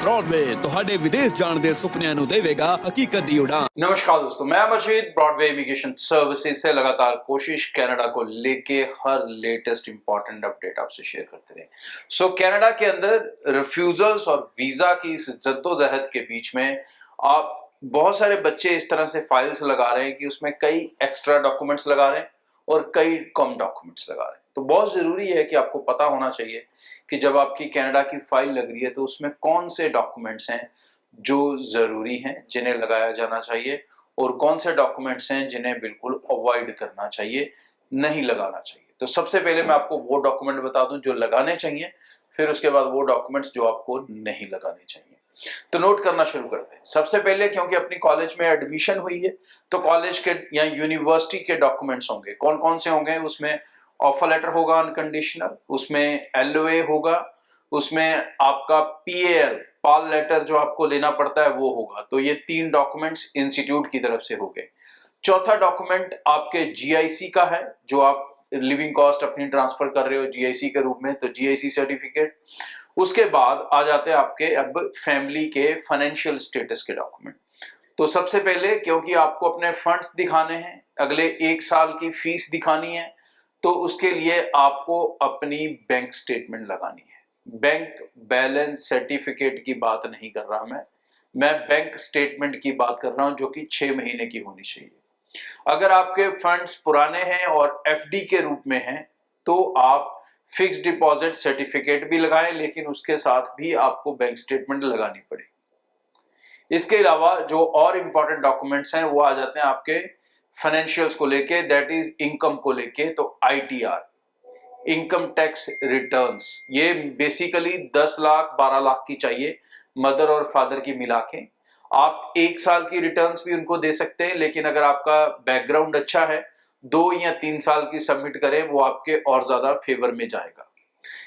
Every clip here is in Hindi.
ब्रॉडवे ਤੁਹਾਡੇ ਵਿਦੇਸ਼ ਜਾਣ ਦੇ ਸੁਪਨਿਆਂ ਨੂੰ ਦੇਵੇਗਾ ਹਕੀਕਤ ਦੀ ਉਡਾਨ। नमस्कार दोस्तों, मैं मर्शीद ब्रॉडवे इमिग्रेशन सर्विसेज से लगातार कोशिश कनाडा को लेके हर लेटेस्ट इंपॉर्टेंट अपडेट आपसे शेयर करते रहे। कनाडा के अंदर रिफ्यूजल्स और वीजा की इस जद्दोजहद के बीच में आप बहुत सारे बच्चे इस तरह से फाइल्स लगा रहे हैं कि उसमें कई एक्स्ट्रा डॉक्यूमेंट्स लगा रहे हैं और कई कम डॉक्यूमेंट्स लगा रहे हैं। तो बहुत जरूरी है कि आपको पता होना चाहिए कि जब आपकी कनाडा की फाइल लग रही है तो उसमें कौन से डॉक्यूमेंट्स हैं जो जरूरी हैं, जिन्हें लगाया जाना चाहिए, और कौन से डॉक्यूमेंट्स हैं जिन्हें बिल्कुल अवॉइड करना चाहिए, नहीं लगाना चाहिए। तो सबसे पहले मैं आपको वो डॉक्यूमेंट बता दूं जो लगाने चाहिए, फिर उसके बाद वो डॉक्यूमेंट्स जो आपको नहीं लगाने चाहिए। तो नोट करना शुरू करते हैं। सबसे पहले, क्योंकि अपनी कॉलेज में एडमिशन हुई है तो कॉलेज के या यूनिवर्सिटी के डॉक्यूमेंट्स होंगे। कौन कौन से होंगे? उसमें ऑफर लेटर होगा अनकंडीशनल, उसमें एलओए होगा, उसमें आपका पीएल पाल लेटर जो आपको लेना पड़ता है वो होगा। तो ये 3 डॉक्यूमेंट्स इंस्टीट्यूट की तरफ से हो गए। चौथा डॉक्यूमेंट आपके जीआईसी का है, जो आप लिविंग कॉस्ट अपनी ट्रांसफर कर रहे हो जीआईसी के रूप में, तो जीआईसी सर्टिफिकेट। उसके बाद आ जाते हैं आपके अब फैमिली के फाइनेंशियल स्टेटस के डॉक्यूमेंट। तो सबसे पहले, क्योंकि आपको अपने फंड्स दिखाने हैं, अगले 1 साल की फीस दिखानी है, तो उसके लिए आपको अपनी बैंक स्टेटमेंट लगानी है। बैंक बैलेंस सर्टिफिकेट की बात नहीं कर रहा मैं बैंक स्टेटमेंट की बात कर रहा हूं, जो कि 6 महीने की होनी चाहिए। अगर आपके फंड्स पुराने हैं और एफडी के रूप में हैं तो आप फिक्स्ड डिपॉजिट सर्टिफिकेट भी लगाएं, लेकिन उसके साथ भी आपको बैंक स्टेटमेंट लगानी पड़ेगी। इसके अलावा जो और इंपॉर्टेंट डॉक्यूमेंट्स हैं वो आ जाते हैं आपके फाइनेंशियल्स को लेके, दैट इज इनकम को लेके। तो आईटीआर, इनकम टैक्स रिटर्न्स, ये बेसिकली 10 लाख 12 लाख की चाहिए, मदर और फादर की मिला के। आप 1 साल की रिटर्न्स भी उनको दे सकते हैं, लेकिन अगर आपका बैकग्राउंड अच्छा है 2 या 3 साल की सबमिट करें, वो आपके और ज्यादा फेवर में जाएगा।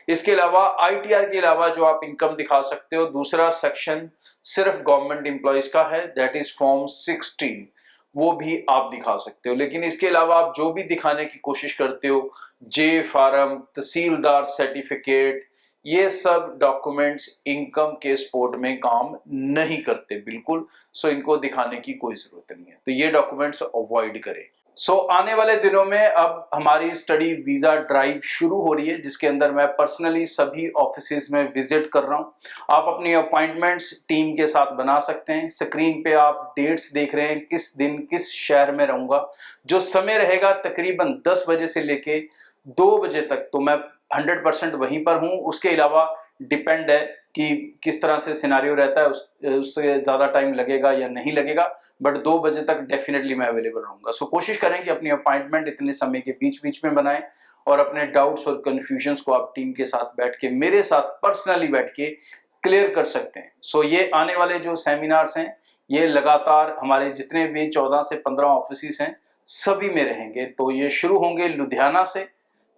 इसके अलावा आईटीआर के अलावा जो आप इनकम दिखा सकते हो, दूसरा सेक्शन सिर्फ गवर्नमेंट एम्प्लॉयज का है, दैट इज फॉर्म 16, वो भी आप दिखा सकते हो। लेकिन इसके अलावा आप जो भी दिखाने की कोशिश करते हो, जे फार्म, तहसीलदार सर्टिफिकेट, ये सब डॉक्यूमेंट्स इनकम के सपोर्ट में काम नहीं करते बिल्कुल। सो इनको दिखाने की कोई जरूरत नहीं है, तो ये डॉक्यूमेंट्स अवॉइड करें। आने वाले दिनों में अब हमारी स्टडी वीजा ड्राइव शुरू हो रही है, जिसके अंदर मैं पर्सनली सभी ऑफिसेज में विजिट कर रहा हूं। आप अपनी अपॉइंटमेंट्स टीम के साथ बना सकते हैं। स्क्रीन पे आप डेट्स देख रहे हैं, किस दिन किस शहर में रहूंगा। जो समय रहेगा तकरीबन 10 बजे से लेके 2 बजे तक, तो मैं 100% वहीं पर हूं। उसके अलावा डिपेंड है कि किस तरह से सिनारियो रहता है, उससे ज्यादा टाइम लगेगा या नहीं लगेगा, बट 2 बजे तक डेफिनेटली मैं अवेलेबल रहूंगा। कोशिश करें कि अपनी अपॉइंटमेंट इतने समय के बीच बीच में बनाएं, और अपने डाउट्स और कंफ्यूजन्स को आप टीम के साथ बैठ के, मेरे साथ पर्सनली बैठ के क्लियर कर सकते हैं। ये आने वाले जो सेमिनार्स हैं, ये लगातार हमारे जितने भी 14 से 15 ऑफिस हैं सभी में रहेंगे। तो ये शुरू होंगे लुधियाना से,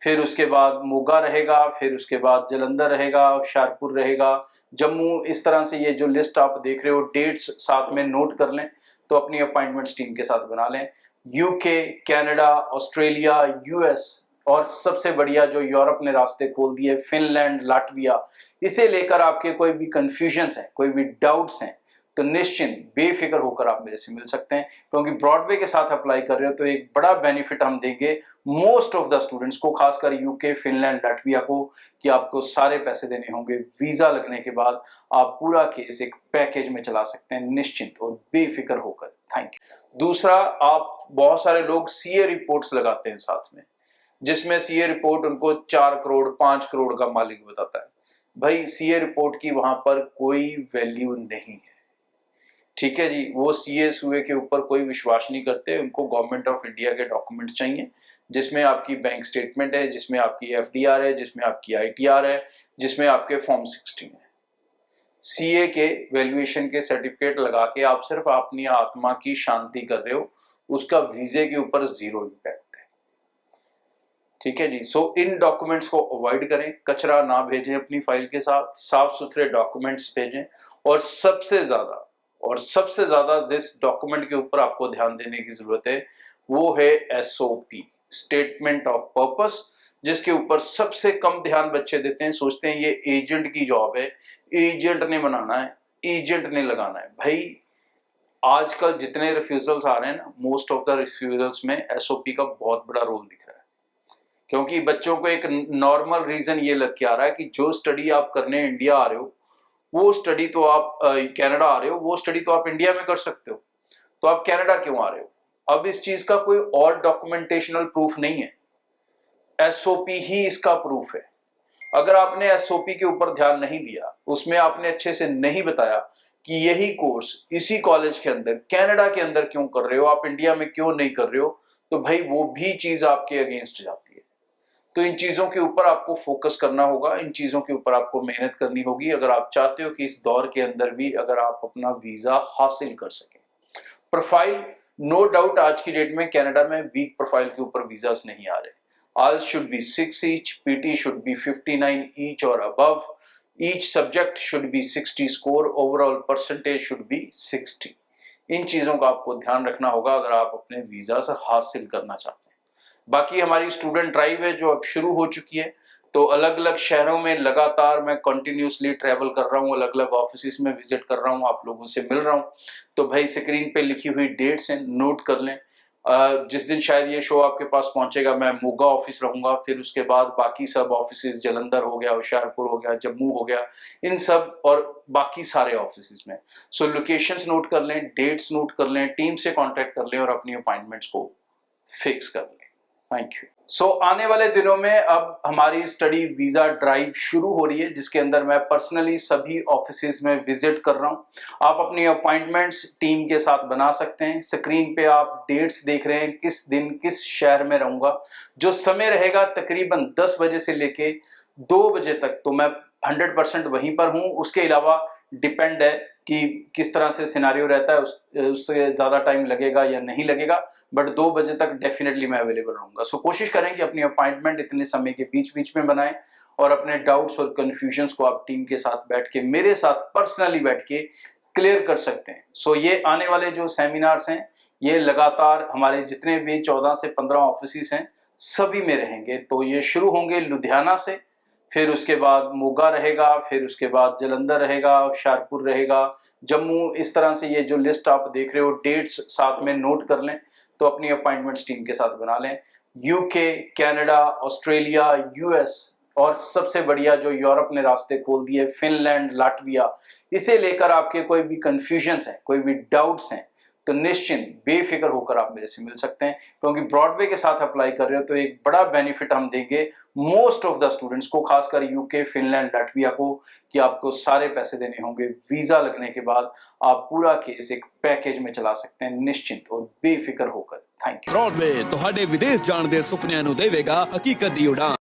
फिर उसके बाद मोगा रहेगा, फिर उसके बाद जलंधर रहेगा, होशियारपुर रहेगा, जम्मू। इस तरह से ये जो लिस्ट आप देख रहे हो, डेट्स साथ में नोट कर लें, तो अपनी अपॉइंटमेंट्स टीम के साथ बना लें। यूके, कनाडा, ऑस्ट्रेलिया, यूएस, और सबसे बढ़िया जो यूरोप ने रास्ते खोल दिए, फिनलैंड, लाटविया, इसे लेकर आपके कोई भी कंफ्यूजन्स हैं, कोई भी डाउट्स हैं, तो निश्चिंत बेफिक्र होकर आप मेरे से मिल सकते हैं। क्योंकि ब्रॉडवे के साथ अप्लाई कर रहे हो तो एक बड़ा बेनिफिट हम देंगे मोस्ट ऑफ द स्टूडेंट्स को, खासकर यूके, फिनलैंड, लाटविया को, कि आपको सारे पैसे देने होंगे। वीजा लगने के बाद आप पूरा केस एक पैकेज में चला सकते हैं निश्चिंत और बेफिक्र होकर। Thank you. दूसरा, आप बहुत सारे लोग सीए रिपोर्ट्स लगाते हैं साथ में, जिसमें सीए रिपोर्ट उनको 4 करोड़ 5 करोड़ का मालिक बताता है। भाई, सीए रिपोर्ट की वहां पर कोई वैल्यू नहीं है, ठीक है जी। वो सीए सूए के ऊपर कोई विश्वास नहीं करते। उनको गवर्नमेंट ऑफ इंडिया के डॉक्यूमेंट चाहिए, जिसमें आपकी बैंक स्टेटमेंट है, जिसमें आपकी एफडीआर है, जिसमें आपकी आईटीआर है, जिसमें आपके फॉर्म 16 है। सीए के वैल्यूएशन के सर्टिफिकेट लगा के आप सिर्फ अपनी आत्मा की शांति कर रहे हो, उसका वीजे के ऊपर 0 इम्पैक्ट है, ठीक है जी। इन डॉक्यूमेंट्स को अवॉइड करें, कचरा ना भेजें अपनी फाइल के साथ, साफ सुथरे डॉक्यूमेंट्स भेजें। और सबसे ज्यादा जिस डॉक्यूमेंट के ऊपर आपको ध्यान देने की जरूरत है वो है एसओपी, स्टेटमेंट ऑफ पर्पस, जिसके ऊपर सबसे कम ध्यान बच्चे देते हैं। सोचते हैं ये एजेंट की जॉब है, एजेंट ने बनाना है। एजेंट ने लगाना है भाई। आजकल जितने रिफ्यूजल्स आ रहे हैं ना, मोस्ट ऑफ द रिफ्यूजल्स में एसओपी का बहुत बड़ा रोल दिख रहा है, क्योंकि बच्चों को एक नॉर्मल रीजन ये लग के आ रहा है कि जो स्टडी आप करने इंडिया आ रहे हो, वो स्टडी तो आप कनाडा आ रहे हो, वो स्टडी तो आप इंडिया में कर सकते हो, तो आप कनाडा क्यों आ रहे हो? अब इस चीज का कोई और डॉक्यूमेंटेशनल प्रूफ नहीं है, एसओपी ही इसका प्रूफ है। अगर आपने एसओपी के ऊपर ध्यान नहीं दिया, उसमें आपने अच्छे से नहीं बताया कि यही कोर्स इसी कॉलेज के अंदर कनाडा के अंदर क्यों कर रहे हो, आप इंडिया में क्यों नहीं कर रहे हो, तो भाई वो भी चीज आपके अगेंस्ट जाती है। तो इन चीजों के ऊपर आपको फोकस करना होगा, इन चीजों के ऊपर आपको मेहनत करनी होगी, अगर आप चाहते हो कि इस दौर के अंदर भी अगर आप अपना वीजा हासिल कर सकें। प्रोफाइल, नो डाउट आज की डेट में कनाडा में वीक प्रोफाइल के ऊपर वीजास नहीं आ रहे। IELTS should be 6 each, PT should be 59 each or above. Each subject should be 60 score, overall percentage should be 60. इन चीजों का आपको ध्यान रखना होगा अगर आप अपने वीजा से हासिल करना चाहते हैं। बाकी हमारी स्टूडेंट ड्राइव है जो अब शुरू हो चुकी है, तो अलग अलग शहरों में लगातार मैं कंटिन्यूसली ट्रैवल कर रहा हूँ, अलग अलग ऑफिस में विजिट कर रहा हूँ, आप लोगों से मिल रहा हूँ। तो भाई स्क्रीन पे लिखी हुई डेट्स हैं, नोट कर लें। जिस दिन शायद ये शो आपके पास पहुंचेगा मैं मोगा ऑफिस रहूंगा, फिर उसके बाद बाकी सब ऑफिस, जलंधर हो गया, होशियारपुर हो गया, जम्मू हो गया, इन सब और बाकी सारे ऑफिस में। सो लोकेशंस नोट कर लें, डेट्स नोट कर लें, टीम से कांटेक्ट कर लें और अपनी अपॉइंटमेंट्स को फिक्स कर लें। Thank you. सो आने वाले दिनों में अब हमारी स्टडी वीजा ड्राइव शुरू हो रही है, जिसके अंदर मैं पर्सनली सभी ऑफिसेज में विजिट कर रहा हूं। आप अपनी अपॉइंटमेंट्स टीम के साथ बना सकते हैं। स्क्रीन पे आप डेट्स देख रहे हैं, किस दिन किस शहर में रहूंगा। जो समय रहेगा तकरीबन 10 बजे से लेके 2 बजे तक, तो मैं 100% वहीं पर हूं। उसके अलावा डिपेंड है कि किस तरह से सिनारियो रहता है, उससे ज्यादा टाइम लगेगा या नहीं लगेगा, बट 2 बजे तक डेफिनेटली मैं अवेलेबल रहूंगा। सो कोशिश करें कि अपनी अपॉइंटमेंट इतने समय के बीच बीच में बनाएं और अपने डाउट्स और कंफ्यूजन्स को आप टीम के साथ बैठ के, मेरे साथ पर्सनली बैठ के क्लियर कर सकते हैं। सो ये आने वाले जो सेमिनार्स हैं, ये लगातार हमारे जितने भी 14 से 15 ऑफिस हैं सभी में रहेंगे। तो ये शुरू होंगे लुधियाना से, फिर उसके बाद मोगा रहेगा, फिर उसके बाद जलंधर रहेगा, होशियारपुर रहेगा, जम्मू। इस तरह से ये जो लिस्ट आप देख रहे हो, डेट्स साथ में नोट कर लें, तो अपनी अपॉइंटमेंट्स टीम के साथ बना लें। यूके, कनाडा, ऑस्ट्रेलिया, यूएस और सबसे बढ़िया जो यूरोप ने रास्ते खोल दिए, फिनलैंड, लाटविया, इसे लेकर आपके कोई भी कंफ्यूजन्स हैं, कोई भी डाउट्स हैं, तो निश्चिंत बेफिक्र होकर आप मेरे से मिल सकते हैं, क्योंकि ब्रॉडवे के साथ अप्लाई कर रहे हो तो एक बड़ा बेनिफिट हम देंगे मोस्ट ऑफ द स्टूडेंट्स को, खासकर यूके, फिनलैंड, लाटविया को, कि आपको सारे पैसे देने होंगे। वीजा लगने के बाद आप पूरा केस एक पैकेज में चला सकते हैं निश्चिंत और बेफिक्र होकर। Thank you. ब्रॉडवे ਤੁਹਾਡੇ ਵਿਦੇਸ਼ ਜਾਣ ਦੇ ਸੁਪਨਿਆਂ ਨੂੰ ਦੇਵੇਗਾ ਹਕੀਕਤ ਦੀ ਉਡਾਨ।